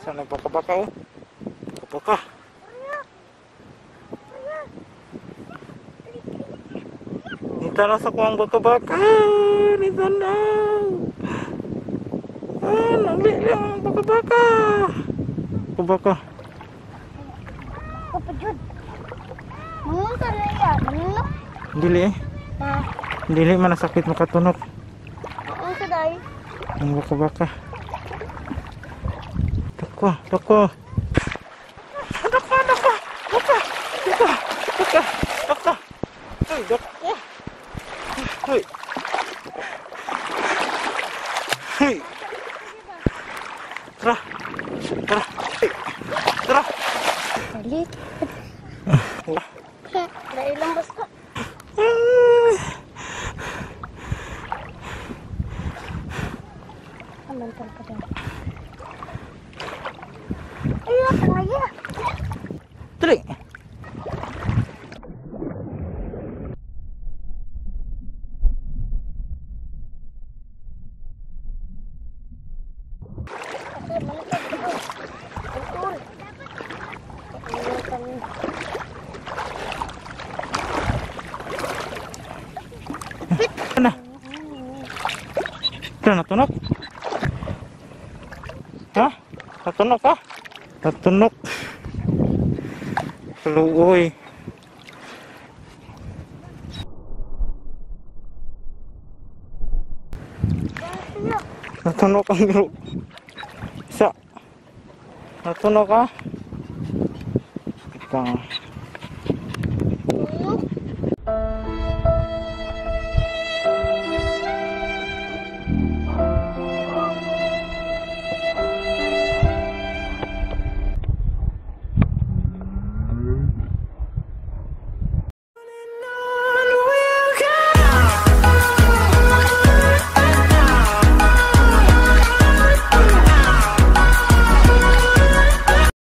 Saan ang baka-baka oh? Baka-baka. Dito na sa kuwang baka-baka. Dito na. Nangli lang baka-baka. Baka-baka. Kapajud. Mungon ka na yan. Natunok. Dili eh. Dili man sakit makatunok. Mungon ka day. Ang baka-baka. Dako, dako. Dako, dako. Dako, dako, dako, dako. Ay, dako. Ay. Ay. Tara. Tara. Tara. Balik. Dahil lang basta. Amantan ka daw. Ayun, tangaya. Dali. Ano? Ito, natunok? Ha? Natunok ka? Natunok. Kaluoy. Natunok ang group. Isa. Natunok ka? Ika.